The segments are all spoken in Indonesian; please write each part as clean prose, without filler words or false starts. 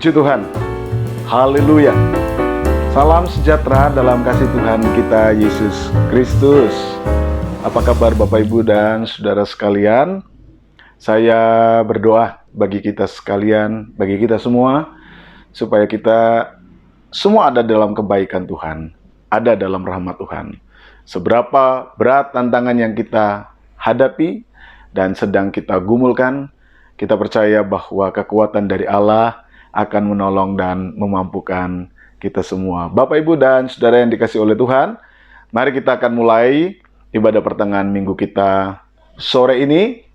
Puji Tuhan. Haleluya. Salam sejahtera dalam kasih Tuhan kita Yesus Kristus. Apa kabar Bapak Ibu dan Saudara sekalian? Saya berdoa bagi kita sekalian, bagi kita semua, supaya kita semua ada dalam kebaikan Tuhan, ada dalam rahmat Tuhan. Seberapa berat tantangan yang kita hadapi dan sedang kita gumulkan, kita percaya bahwa kekuatan dari Allah akan menolong dan memampukan kita semua. Bapak, Ibu, dan Saudara yang dikasihi oleh Tuhan, mari kita akan mulai ibadah pertengahan minggu kita sore ini.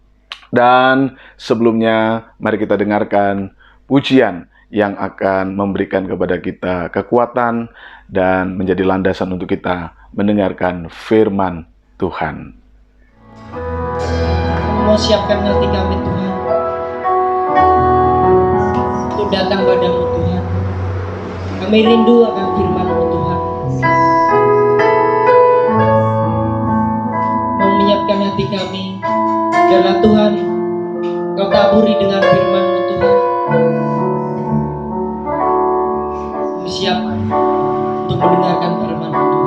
Dan sebelumnya, mari kita dengarkan pujian yang akan memberikan kepada kita kekuatan dan menjadi landasan untuk kita mendengarkan firman Tuhan. Mau siapkan hati kami Tuhan untuk datang padamu Tuhan. Kami rindu akan firman-Mu Tuhan. Mau menyiapkan hati kami, biarlah Tuhan Kau taburi dengan firman-Mu Tuhan. Kami siap untuk mendengarkan firman-Mu Tuhan.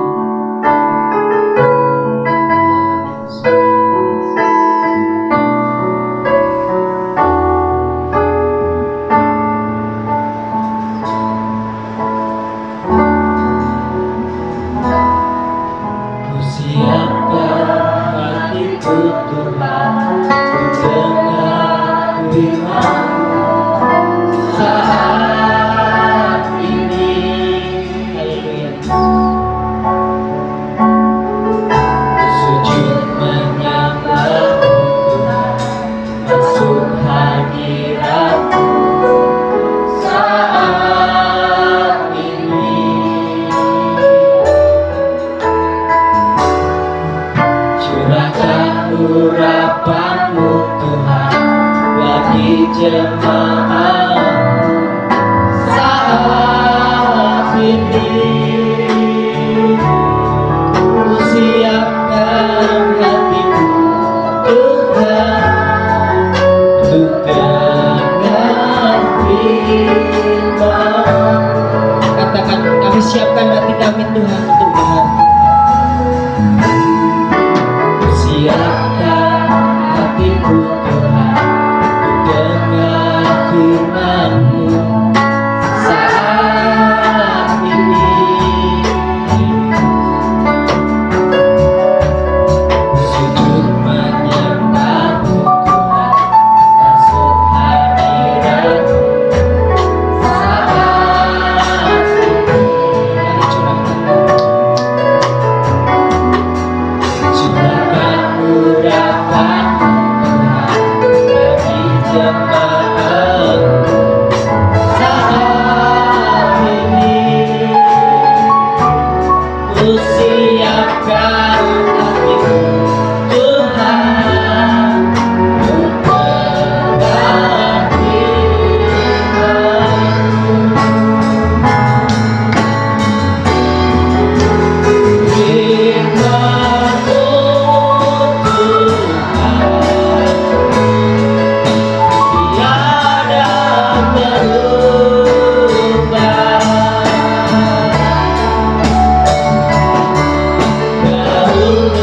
Siapkan hati kami Tuhan untuk dengar. Siapkan hatiku Tuhan untuk dengar firman-Mu saat ini. Sujud menyembah-Mu Tuhan, masuk hadirat-Mu. Oh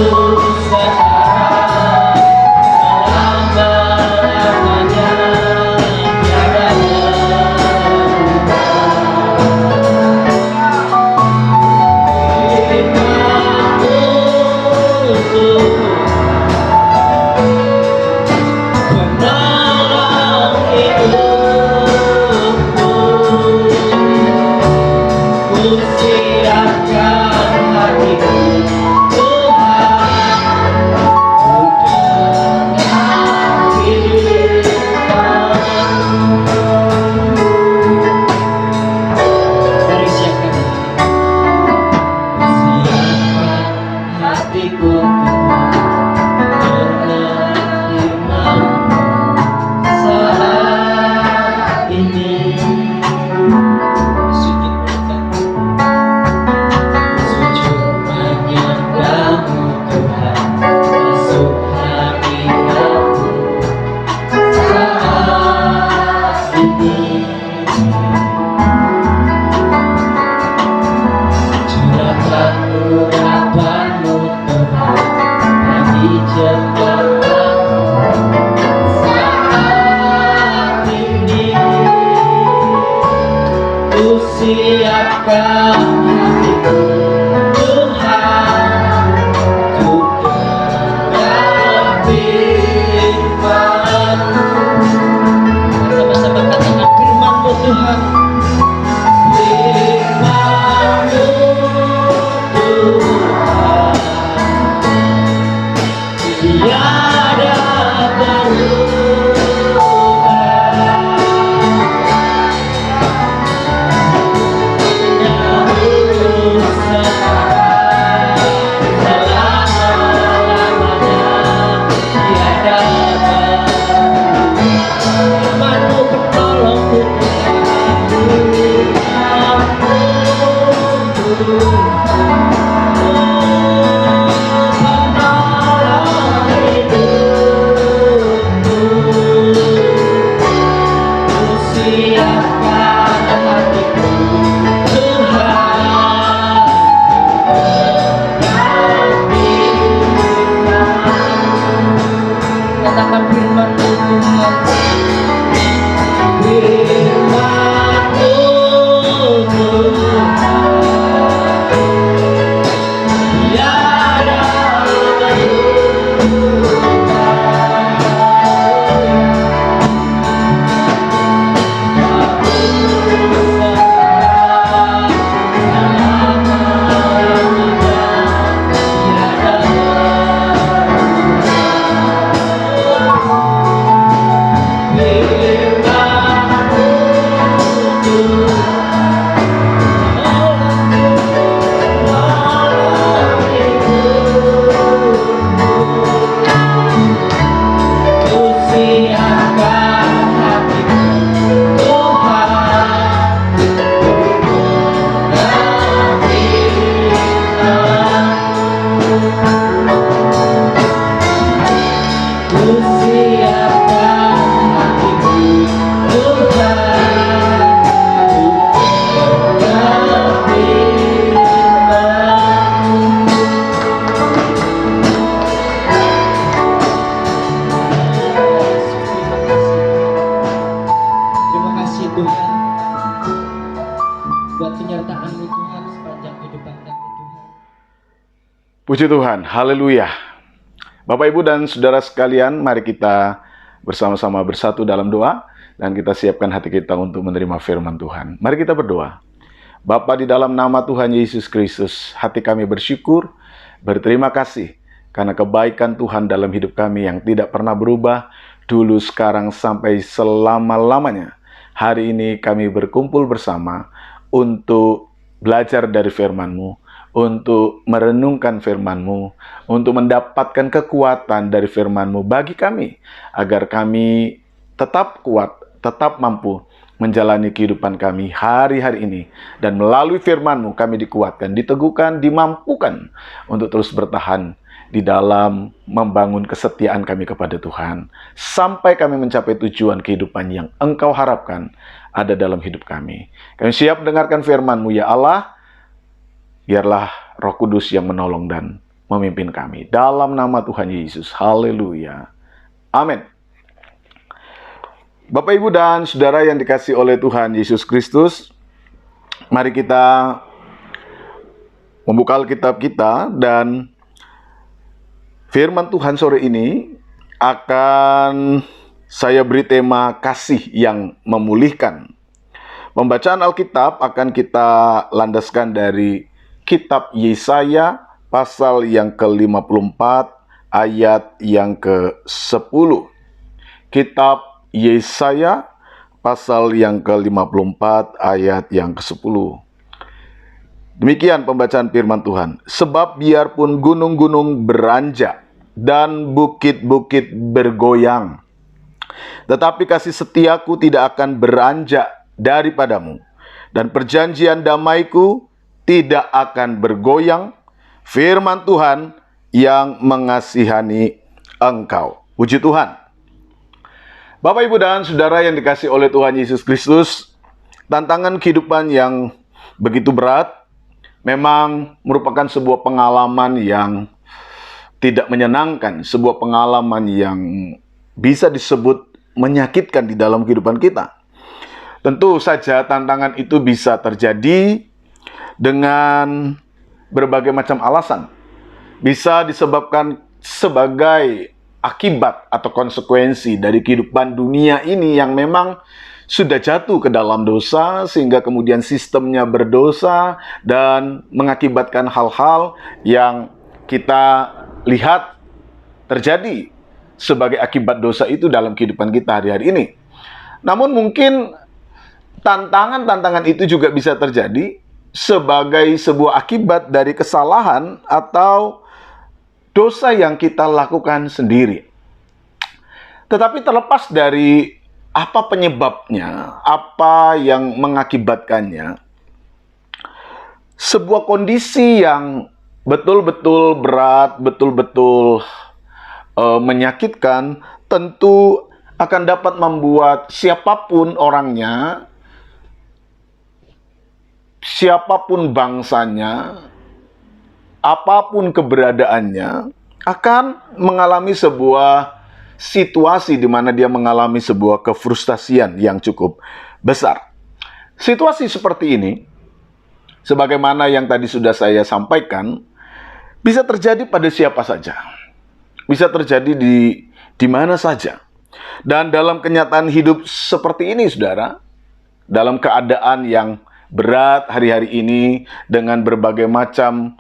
Puji Tuhan, haleluya. Bapak, Ibu, dan Saudara sekalian, mari kita bersama-sama bersatu dalam doa, dan kita siapkan hati kita untuk menerima firman Tuhan. Mari kita berdoa. Bapa, di dalam nama Tuhan Yesus Kristus, hati kami bersyukur, berterima kasih, karena kebaikan Tuhan dalam hidup kami yang tidak pernah berubah, dulu, sekarang, sampai selama-lamanya. Hari ini kami berkumpul bersama untuk belajar dari firman-Mu, untuk merenungkan firman-Mu, untuk mendapatkan kekuatan dari firman-Mu bagi kami, agar kami tetap kuat, tetap mampu menjalani kehidupan kami hari-hari ini. Dan melalui firman-Mu kami dikuatkan, diteguhkan, dimampukan untuk terus bertahan di dalam membangun kesetiaan kami kepada Tuhan, sampai kami mencapai tujuan kehidupan yang Engkau harapkan ada dalam hidup kami. Kami siap mendengarkan firman-Mu, ya Allah. Biarlah Roh Kudus yang menolong dan memimpin kami. Dalam nama Tuhan Yesus. Haleluya. Amin. Bapak, Ibu, dan Saudara yang dikasihi oleh Tuhan Yesus Kristus, mari kita membuka Alkitab kita, dan firman Tuhan sore ini akan saya beri tema kasih yang memulihkan. Pembacaan Alkitab akan kita landaskan dari Kitab Yesaya pasal yang ke-54 ayat yang ke-10. Kitab Yesaya pasal yang ke-54 ayat yang ke-10. Demikian pembacaan firman Tuhan. Sebab biarpun gunung-gunung beranjak dan bukit-bukit bergoyang, tetapi kasih setiaku tidak akan beranjak daripadamu, dan perjanjian damaiku tidak akan bergoyang, firman Tuhan yang mengasihani engkau. Puji Tuhan. Bapak, Ibu, dan Saudara yang dikasihi oleh Tuhan Yesus Kristus, tantangan kehidupan yang begitu berat memang merupakan sebuah pengalaman yang tidak menyenangkan, sebuah pengalaman yang bisa disebut menyakitkan di dalam kehidupan kita. Tentu saja tantangan itu bisa terjadi dengan berbagai macam alasan. Bisa disebabkan sebagai akibat atau konsekuensi dari kehidupan dunia ini yang memang sudah jatuh ke dalam dosa, sehingga kemudian sistemnya berdosa dan mengakibatkan hal-hal yang kita lihat terjadi sebagai akibat dosa itu dalam kehidupan kita hari-hari ini. Namun mungkin tantangan-tantangan itu juga bisa terjadi sebagai sebuah akibat dari kesalahan atau dosa yang kita lakukan sendiri. Tetapi terlepas dari apa penyebabnya, apa yang mengakibatkannya, sebuah kondisi yang betul-betul berat, betul-betul menyakitkan, tentu akan dapat membuat siapapun orangnya, siapapun bangsanya, apapun keberadaannya, akan mengalami sebuah situasi di mana dia mengalami sebuah kefrustasian yang cukup besar. Situasi seperti ini, sebagaimana yang tadi sudah saya sampaikan, bisa terjadi pada siapa saja. Bisa terjadi di mana saja. Dan dalam kenyataan hidup seperti ini, saudara, dalam keadaan yang berat hari-hari ini dengan berbagai macam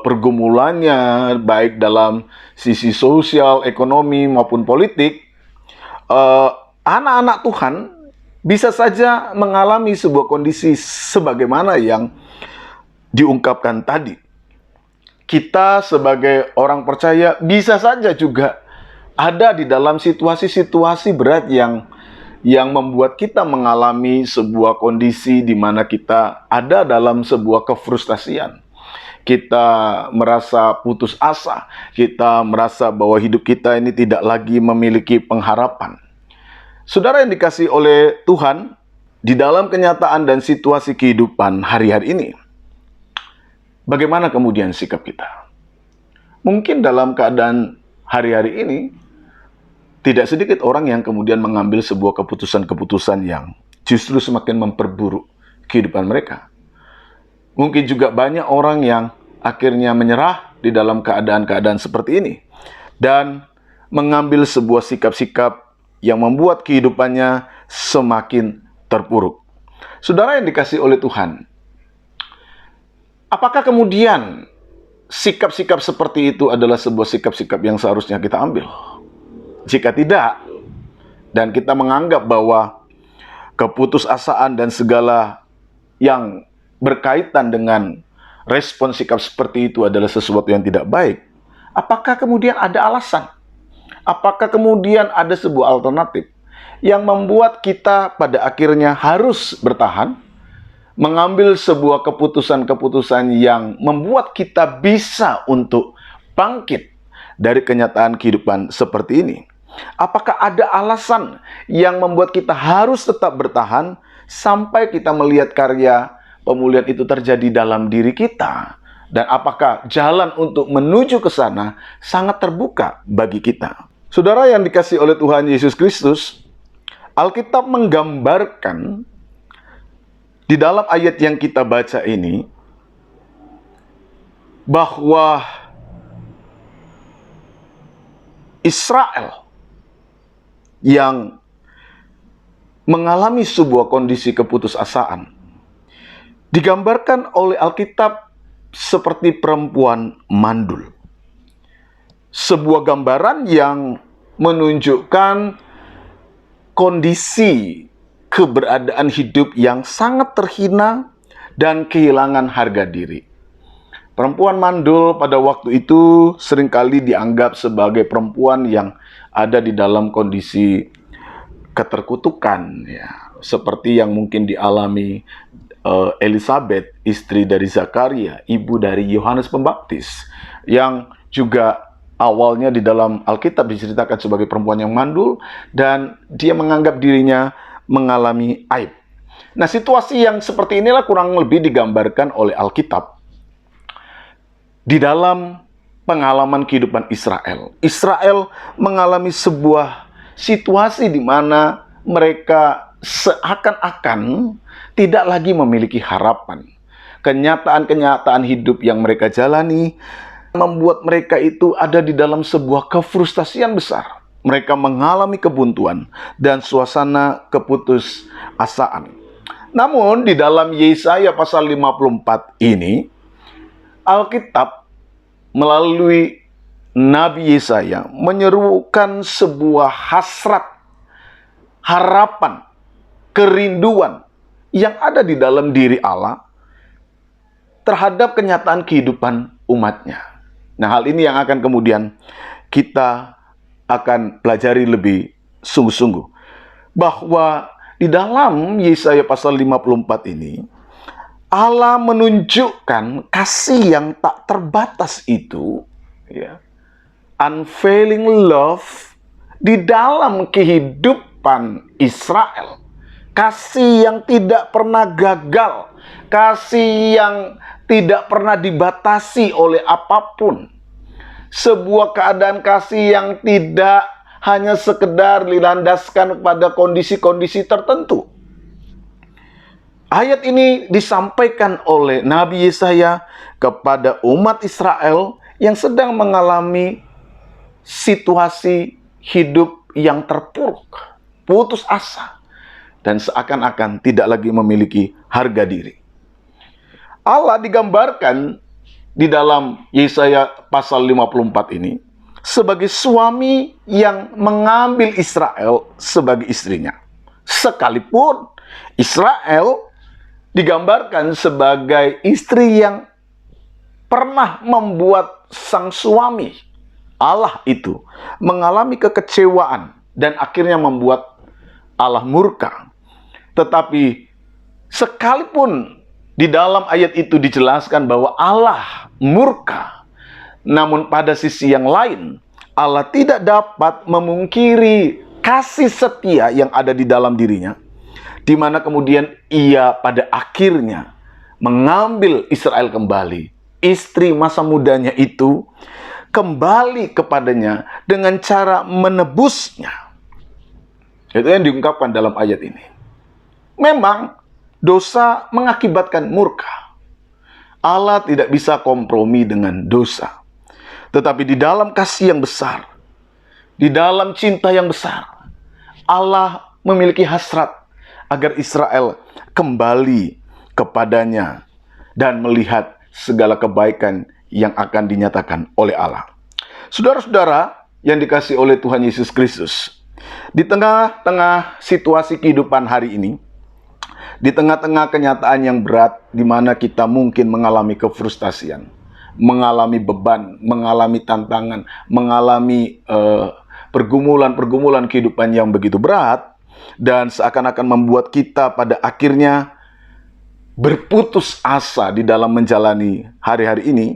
pergumulannya, baik dalam sisi sosial, ekonomi, maupun politik, anak-anak Tuhan bisa saja mengalami sebuah kondisi sebagaimana yang diungkapkan tadi. Kita sebagai orang percaya bisa saja juga ada di dalam situasi-situasi berat yang membuat kita mengalami sebuah kondisi di mana kita ada dalam sebuah kefrustasian. Kita merasa putus asa, kita merasa bahwa hidup kita ini tidak lagi memiliki pengharapan. Saudara yang dikasihi oleh Tuhan, di dalam kenyataan dan situasi kehidupan hari-hari ini, bagaimana kemudian sikap kita? Mungkin dalam keadaan hari-hari ini, tidak sedikit orang yang kemudian mengambil sebuah keputusan-keputusan yang justru semakin memperburuk kehidupan mereka. Mungkin juga banyak orang yang akhirnya menyerah di dalam keadaan-keadaan seperti ini dan mengambil sebuah sikap-sikap yang membuat kehidupannya semakin terpuruk. Saudara yang dikasihi oleh Tuhan, apakah kemudian sikap-sikap seperti itu adalah sebuah sikap-sikap yang seharusnya kita ambil? Jika tidak, dan kita menganggap bahwa keputusasaan dan segala yang berkaitan dengan respon sikap seperti itu adalah sesuatu yang tidak baik, apakah kemudian ada alasan? Apakah kemudian ada sebuah alternatif yang membuat kita pada akhirnya harus bertahan, mengambil sebuah keputusan-keputusan yang membuat kita bisa untuk bangkit dari kenyataan kehidupan seperti ini? Apakah ada alasan yang membuat kita harus tetap bertahan sampai kita melihat karya pemulihan itu terjadi dalam diri kita? Dan apakah jalan untuk menuju ke sana sangat terbuka bagi kita? Saudara yang dikasihi oleh Tuhan Yesus Kristus, Alkitab menggambarkan di dalam ayat yang kita baca ini bahwa Israel yang mengalami sebuah kondisi keputusasaan digambarkan oleh Alkitab seperti perempuan mandul. Sebuah gambaran yang menunjukkan kondisi keberadaan hidup yang sangat terhina dan kehilangan harga diri. Perempuan mandul pada waktu itu seringkali dianggap sebagai perempuan yang ada di dalam kondisi keterkutukan, ya, seperti yang mungkin dialami Elisabeth, istri dari Zakaria, ibu dari Yohanes Pembaptis, yang juga awalnya di dalam Alkitab diceritakan sebagai perempuan yang mandul dan dia menganggap dirinya mengalami aib. Nah, situasi yang seperti inilah kurang lebih digambarkan oleh Alkitab di dalam pengalaman kehidupan Israel. Israel mengalami sebuah situasi di mana mereka seakan-akan tidak lagi memiliki harapan. Kenyataan-kenyataan hidup yang mereka jalani membuat mereka itu ada di dalam sebuah kefrustasian besar. Mereka mengalami kebuntuan dan suasana keputusasaan. Namun di dalam Yesaya pasal 54 ini, Alkitab melalui Nabi Yesaya menyerukan sebuah hasrat, harapan, kerinduan yang ada di dalam diri Allah terhadap kenyataan kehidupan umatnya. Nah, hal ini yang akan kemudian kita akan pelajari lebih sungguh-sungguh. Bahwa di dalam Yesaya pasal 54 ini, Allah menunjukkan kasih yang tak terbatas itu, ya, unfailing love di dalam kehidupan Israel. Kasih yang tidak pernah gagal, kasih yang tidak pernah dibatasi oleh apapun. Sebuah keadaan kasih yang tidak hanya sekedar dilandaskan pada kondisi-kondisi tertentu. Ayat ini disampaikan oleh Nabi Yesaya kepada umat Israel yang sedang mengalami situasi hidup yang terpuruk, putus asa, dan seakan-akan tidak lagi memiliki harga diri. Allah digambarkan di dalam Yesaya pasal 54 ini sebagai suami yang mengambil Israel sebagai istrinya. Sekalipun Israel digambarkan sebagai istri yang pernah membuat sang suami, Allah itu, mengalami kekecewaan dan akhirnya membuat Allah murka. Tetapi sekalipun di dalam ayat itu dijelaskan bahwa Allah murka, namun pada sisi yang lain, Allah tidak dapat memungkiri kasih setia yang ada di dalam dirinya, di mana kemudian ia pada akhirnya mengambil Israel kembali. Istri masa mudanya itu kembali kepadanya dengan cara menebusnya. Itu yang diungkapkan dalam ayat ini. Memang dosa mengakibatkan murka. Allah tidak bisa kompromi dengan dosa. Tetapi di dalam kasih yang besar, di dalam cinta yang besar, Allah memiliki hasrat agar Israel kembali kepadanya dan melihat segala kebaikan yang akan dinyatakan oleh Allah. Saudara-saudara yang dikasihi oleh Tuhan Yesus Kristus, di tengah-tengah situasi kehidupan hari ini, di tengah-tengah kenyataan yang berat di mana kita mungkin mengalami kefrustasian, mengalami beban, mengalami tantangan, mengalami pergumulan-pergumulan kehidupan yang begitu berat, dan seakan-akan membuat kita pada akhirnya berputus asa di dalam menjalani hari-hari ini,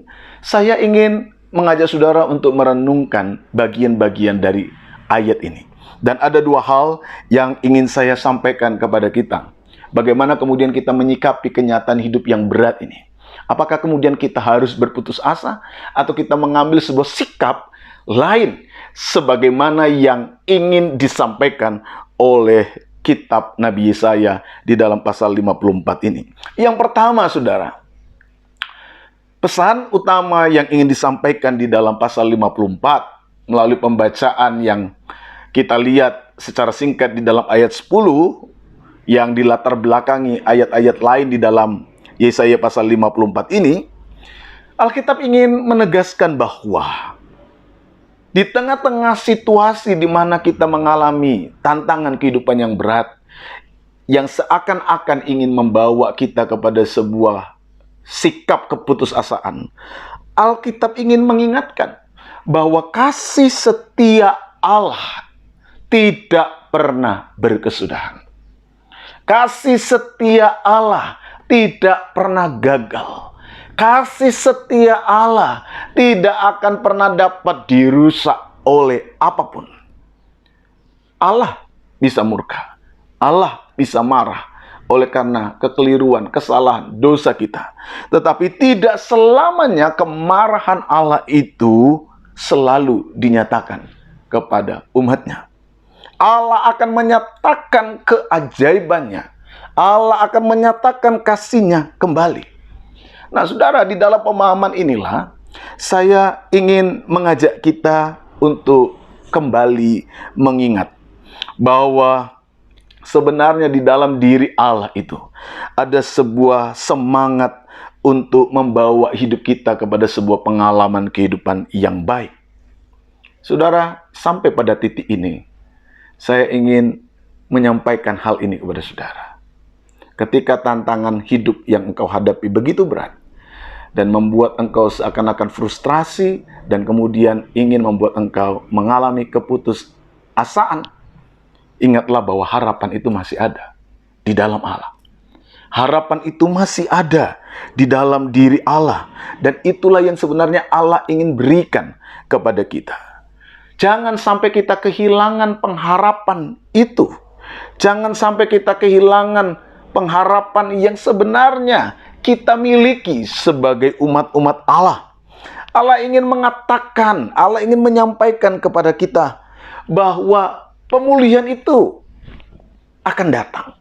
saya ingin mengajak saudara untuk merenungkan bagian-bagian dari ayat ini. Dan ada dua hal yang ingin saya sampaikan kepada kita. Bagaimana kemudian kita menyikapi kenyataan hidup yang berat ini. Apakah kemudian kita harus berputus asa atau kita mengambil sebuah sikap lain sebagaimana yang ingin disampaikan oleh kitab Nabi Yesaya di dalam pasal 54 ini. Yang pertama, saudara, pesan utama yang ingin disampaikan di dalam pasal 54 melalui pembacaan yang kita lihat secara singkat di dalam ayat 10 yang dilatar belakangi ayat-ayat lain di dalam Yesaya pasal 54 ini, Alkitab ingin menegaskan bahwa di tengah-tengah situasi di mana kita mengalami tantangan kehidupan yang berat, yang seakan-akan ingin membawa kita kepada sebuah sikap keputusasaan, Alkitab ingin mengingatkan bahwa kasih setia Allah tidak pernah berkesudahan. Kasih setia Allah tidak pernah gagal. Kasih setia Allah tidak akan pernah dapat dirusak oleh apapun. Allah bisa murka. Allah bisa marah oleh karena kekeliruan, kesalahan, dosa kita. Tetapi tidak selamanya kemarahan Allah itu selalu dinyatakan kepada umatnya. Allah akan menyatakan keajaibannya. Allah akan menyatakan kasih-Nya kembali. Nah, saudara, di dalam pemahaman inilah saya ingin mengajak kita untuk kembali mengingat bahwa sebenarnya di dalam diri Allah itu ada sebuah semangat untuk membawa hidup kita kepada sebuah pengalaman kehidupan yang baik. Saudara, sampai pada titik ini, saya ingin menyampaikan hal ini kepada saudara. Ketika tantangan hidup yang engkau hadapi begitu berat dan membuat engkau seakan-akan frustrasi dan kemudian ingin membuat engkau mengalami keputusasaan, ingatlah bahwa harapan itu masih ada di dalam Allah. Harapan itu masih ada di dalam diri Allah, dan itulah yang sebenarnya Allah ingin berikan kepada kita. Jangan sampai kita kehilangan pengharapan itu. Jangan sampai kita kehilangan pengharapan yang sebenarnya kita miliki sebagai umat-umat Allah. Allah ingin mengatakan, Allah ingin menyampaikan kepada kita bahwa pemulihan itu akan datang.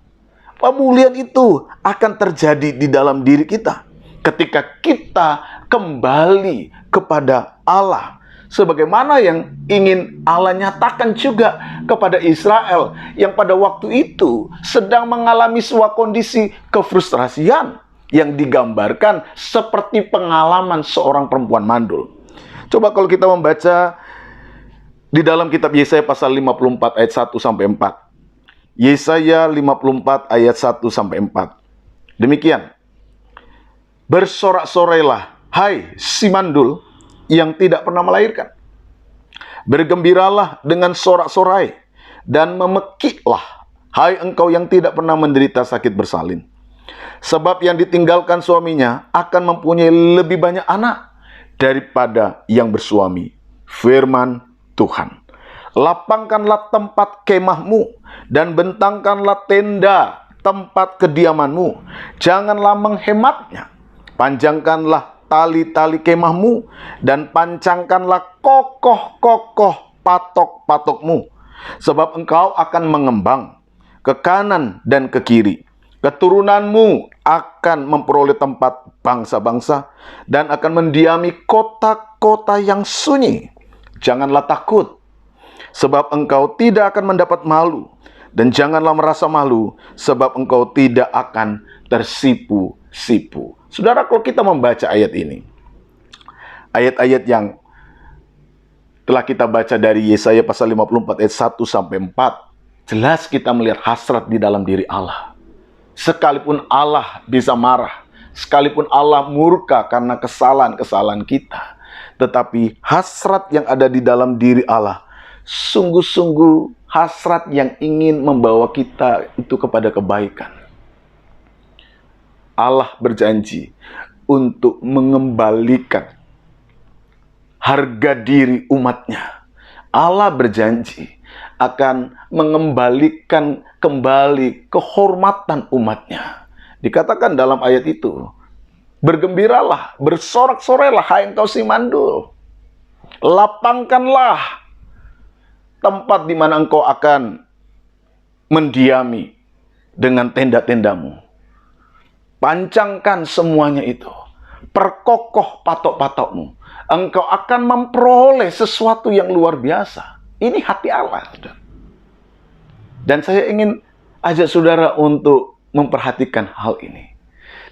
Pemulihan itu akan terjadi di dalam diri kita ketika kita kembali kepada Allah. Sebagaimana yang ingin Allah nyatakan juga kepada Israel yang pada waktu itu sedang mengalami sebuah kondisi kefrustrasian yang digambarkan seperti pengalaman seorang perempuan mandul. Coba kalau kita membaca di dalam kitab Yesaya pasal 54 ayat 1 sampai 4. Yesaya 54 ayat 1 sampai 4. Demikian. Bersorak-sorailah, hai si mandul yang tidak pernah melahirkan. Bergembiralah dengan sorak-sorai dan memekiklah, hai engkau yang tidak pernah menderita sakit bersalin. Sebab yang ditinggalkan suaminya akan mempunyai lebih banyak anak daripada yang bersuami. Firman Tuhan. Lapangkanlah tempat kemahmu dan bentangkanlah tenda tempat kediamanmu. Janganlah menghematnya. Panjangkanlah tali-tali kemahmu dan pancangkanlah kokoh-kokoh patok-patokmu. Sebab engkau akan mengembang ke kanan dan ke kiri. Keturunanmu akan memperoleh tempat bangsa-bangsa dan akan mendiami kota-kota yang sunyi. Janganlah takut, sebab engkau tidak akan mendapat malu, dan janganlah merasa malu, sebab engkau tidak akan tersipu-sipu. Saudara, kalau kita membaca ayat ini, ayat-ayat yang telah kita baca dari Yesaya pasal 54 ayat 1 sampai 4, jelas kita melihat hasrat di dalam diri Allah. Sekalipun Allah bisa marah, sekalipun Allah murka karena kesalahan-kesalahan kita, tetapi hasrat yang ada di dalam diri Allah sungguh-sungguh hasrat yang ingin membawa kita itu kepada kebaikan. Allah berjanji untuk mengembalikan harga diri umatnya. Allah berjanji akan mengembalikan kembali kehormatan umatnya. Dikatakan dalam ayat itu, bergembiralah, bersorak-sorailah, hai engkau si mandul. Lapangkanlah tempat di mana engkau akan mendiami dengan tenda-tendamu. Pancangkan semuanya itu. Perkokoh patok-patokmu. Engkau akan memperoleh sesuatu yang luar biasa. Ini hati Allah. Dan saya ingin ajak saudara untuk memperhatikan hal ini.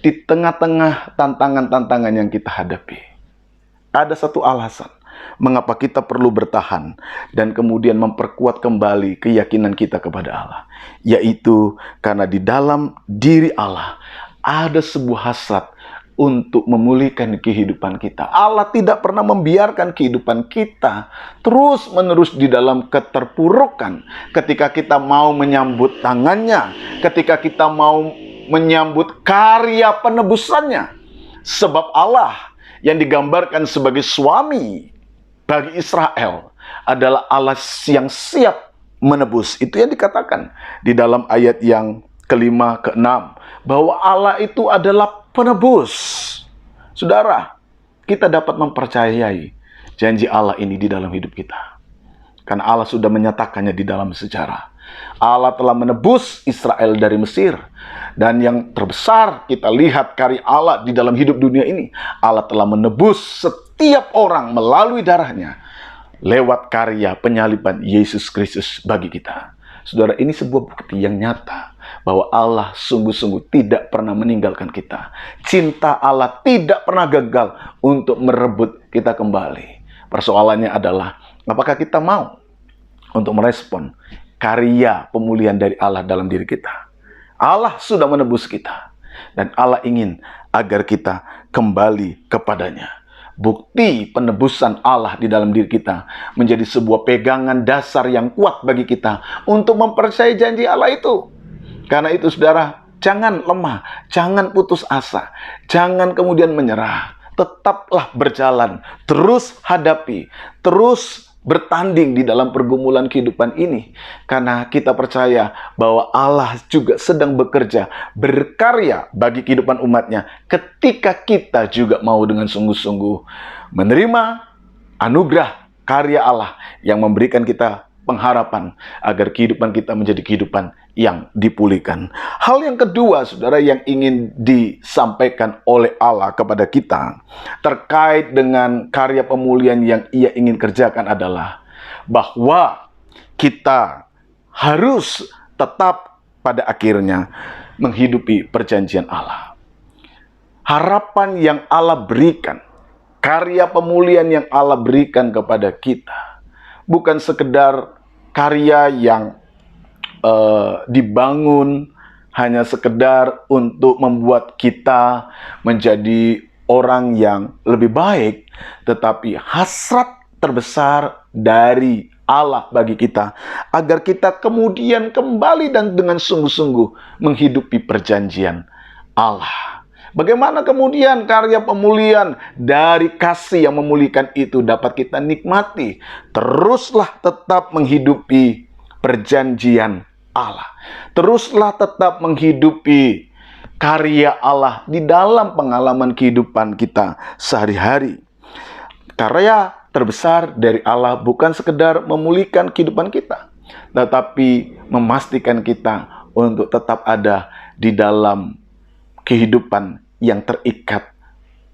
Di tengah-tengah tantangan-tantangan yang kita hadapi, ada satu alasan mengapa kita perlu bertahan dan kemudian memperkuat kembali keyakinan kita kepada Allah. Yaitu karena di dalam diri Allah ada sebuah hasrat untuk memulihkan kehidupan kita. Allah tidak pernah membiarkan kehidupan kita terus-menerus di dalam keterpurukan. Ketika kita mau menyambut tangannya, ketika kita mau menyambut karya penebusannya. Sebab Allah yang digambarkan sebagai suami bagi Israel adalah Allah yang siap menebus. Itu yang dikatakan di dalam ayat yang kelima, keenam, bahwa Allah itu adalah penebus. Saudara, kita dapat mempercayai janji Allah ini di dalam hidup kita. Karena Allah sudah menyatakannya di dalam sejarah. Allah telah menebus Israel dari Mesir. Dan yang terbesar kita lihat karya Allah di dalam hidup dunia ini. Allah telah menebus setiap orang melalui darahnya lewat karya penyaliban Yesus Kristus bagi kita. Saudara, ini sebuah bukti yang nyata bahwa Allah sungguh-sungguh tidak pernah meninggalkan kita. Cinta Allah tidak pernah gagal untuk merebut kita kembali. Persoalannya adalah, apakah kita mau untuk merespon karya pemulihan dari Allah dalam diri kita? Allah sudah menebus kita. Dan Allah ingin agar kita kembali kepadanya. Bukti penebusan Allah di dalam diri kita menjadi sebuah pegangan dasar yang kuat bagi kita untuk mempercayai janji Allah itu. Karena itu saudara, jangan lemah, jangan putus asa, jangan kemudian menyerah. Tetaplah berjalan, terus hadapi, terus bertanding di dalam pergumulan kehidupan ini. Karena kita percaya bahwa Allah juga sedang bekerja, berkarya bagi kehidupan umatnya. Ketika kita juga mau dengan sungguh-sungguh menerima anugerah karya Allah yang memberikan kita pengharapan agar kehidupan kita menjadi kehidupan yang dipulihkan. Hal yang kedua, saudara, yang ingin disampaikan oleh Allah kepada kita terkait dengan karya pemulihan yang Ia ingin kerjakan adalah bahwa kita harus tetap pada akhirnya menghidupi perjanjian Allah. Harapan yang Allah berikan, karya pemulihan yang Allah berikan kepada kita, bukan sekedar karya yang dibangun hanya sekedar untuk membuat kita menjadi orang yang lebih baik, tetapi hasrat terbesar dari Allah bagi kita agar kita kemudian kembali dan dengan sungguh-sungguh menghidupi perjanjian Allah. Bagaimana kemudian karya pemulihan dari kasih yang memulihkan itu dapat kita nikmati? Teruslah tetap menghidupi perjanjian Allah. Teruslah tetap menghidupi karya Allah di dalam pengalaman kehidupan kita sehari-hari. Karya terbesar dari Allah bukan sekedar memulihkan kehidupan kita, tetapi memastikan kita untuk tetap ada di dalam kehidupan yang terikat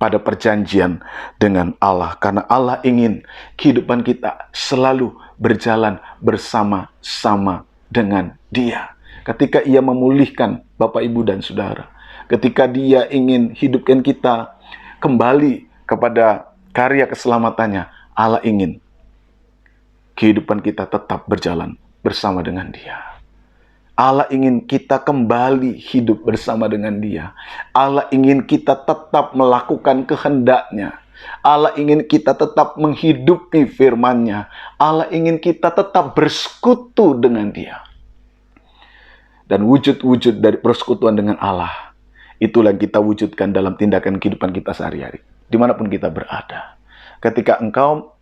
pada perjanjian dengan Allah. Karena Allah ingin kehidupan kita selalu berjalan bersama-sama dengan Dia. Ketika Ia memulihkan Bapak, Ibu, dan Saudara, ketika Dia ingin hidupkan kita kembali kepada karya keselamatannya, Allah ingin kehidupan kita tetap berjalan bersama dengan Dia. Allah ingin kita kembali hidup bersama dengan Dia. Allah ingin kita tetap melakukan kehendak-Nya. Allah ingin kita tetap menghidupi firman-Nya. Allah ingin kita tetap bersekutu dengan Dia. Dan wujud-wujud dari persekutuan dengan Allah, itulah yang kita wujudkan dalam tindakan kehidupan kita sehari-hari, dimanapun kita berada. Ketika engkau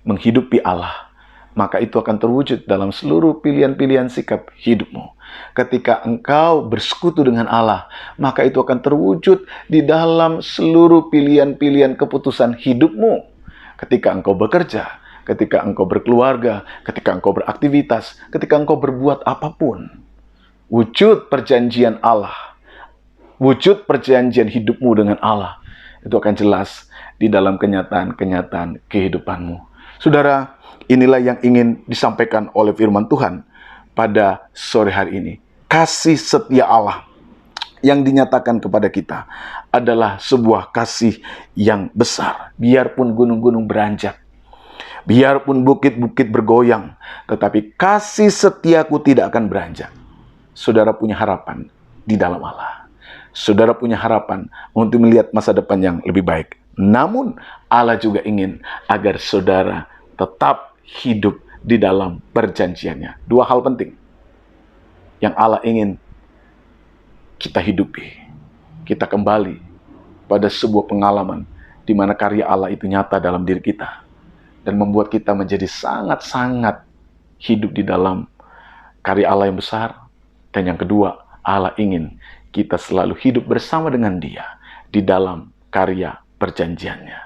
menghidupi Allah, maka itu akan terwujud dalam seluruh pilihan-pilihan sikap hidupmu. Ketika engkau bersekutu dengan Allah, maka itu akan terwujud di dalam seluruh pilihan-pilihan keputusan hidupmu. Ketika engkau bekerja, ketika engkau berkeluarga, ketika engkau beraktivitas, ketika engkau berbuat apapun, wujud perjanjian Allah, wujud perjanjian hidupmu dengan Allah, itu akan jelas di dalam kenyataan-kenyataan kehidupanmu. Saudara, inilah yang ingin disampaikan oleh firman Tuhan pada sore hari ini. Kasih setia Allah yang dinyatakan kepada kita adalah sebuah kasih yang besar. Biarpun gunung-gunung beranjak, biarpun bukit-bukit bergoyang, tetapi kasih setiaku tidak akan beranjak. Saudara punya harapan di dalam Allah. Saudara punya harapan untuk melihat masa depan yang lebih baik. Namun Allah juga ingin agar saudara tetap hidup di dalam perjanjiannya. Dua hal penting yang Allah ingin kita hidupi. Kita kembali pada sebuah pengalaman di mana karya Allah itu nyata dalam diri kita dan membuat kita menjadi sangat-sangat hidup di dalam karya Allah yang besar. Dan yang kedua, Allah ingin kita selalu hidup bersama dengan Dia di dalam karya perjanjiannya,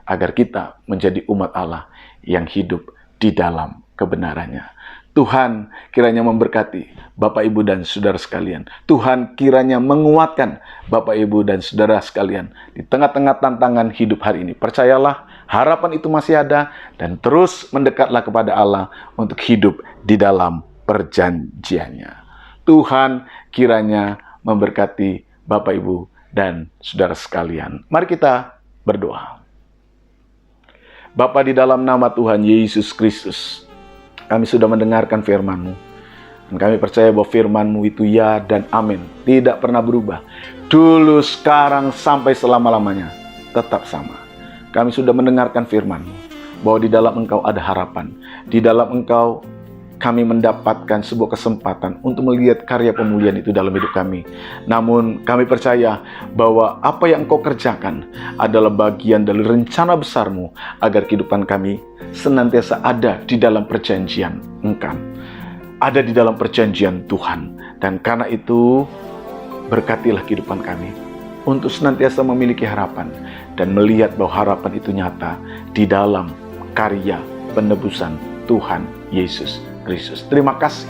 agar kita menjadi umat Allah yang hidup di dalam kebenarannya. Tuhan kiranya memberkati Bapak, Ibu, dan Saudara sekalian. Tuhan kiranya menguatkan Bapak, Ibu, dan Saudara sekalian di tengah-tengah tantangan hidup hari ini. Percayalah, harapan itu masih ada, dan terus mendekatlah kepada Allah untuk hidup di dalam perjanjiannya. Tuhan kiranya memberkati Bapak, Ibu, dan Saudara sekalian. Mari kita berdoa. Bapa, di dalam nama Tuhan Yesus Kristus, kami sudah mendengarkan firman-Mu. Dan kami percaya bahwa firman-Mu itu ya dan amin. Tidak pernah berubah. Dulu, sekarang, sampai selama-lamanya. Tetap sama. Kami sudah mendengarkan firman-Mu. Bahwa di dalam Engkau ada harapan. Di dalam Engkau kami mendapatkan sebuah kesempatan untuk melihat karya pemulihan itu dalam hidup kami. Namun kami percaya bahwa apa yang Engkau kerjakan adalah bagian dari rencana besar-Mu agar kehidupan kami senantiasa ada di dalam perjanjian Engkau, ada di dalam perjanjian Tuhan. Dan karena itu, berkatilah kehidupan kami untuk senantiasa memiliki harapan dan melihat bahwa harapan itu nyata di dalam karya penebusan Tuhan Yesus Kristus. Terima kasih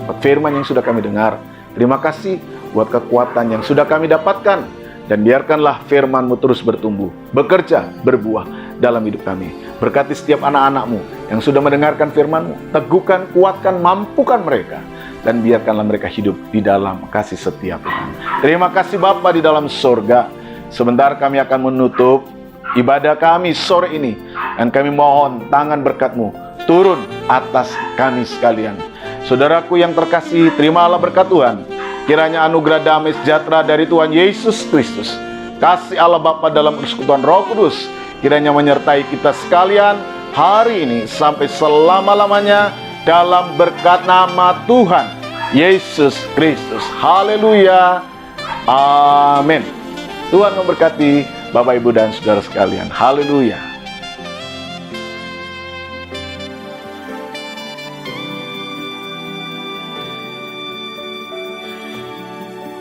buat firman yang sudah kami dengar. Terima kasih buat kekuatan yang sudah kami dapatkan. Dan biarkanlah firman-Mu terus bertumbuh, bekerja, berbuah dalam hidup kami. Berkati setiap anak-anak-Mu yang sudah mendengarkan firman-Mu. Teguhkan, kuatkan, mampukan mereka. Dan biarkanlah mereka hidup di dalam kasih setia Tuhan. Terima kasih Bapa di dalam sorga. Sebentar kami akan menutup ibadah kami sore ini. Dan kami mohon tangan berkat-Mu turun atas kami sekalian. Saudaraku yang terkasih, terimalah berkat Tuhan. Kiranya anugerah damai sejahtera dari Tuhan Yesus Kristus, kasih Allah Bapa dalam persekutuan Roh Kudus, kiranya menyertai kita sekalian hari ini sampai selama-lamanya dalam berkat nama Tuhan Yesus Kristus. Haleluya. Amin. Tuhan memberkati Bapak, Ibu, dan Saudara sekalian. Haleluya.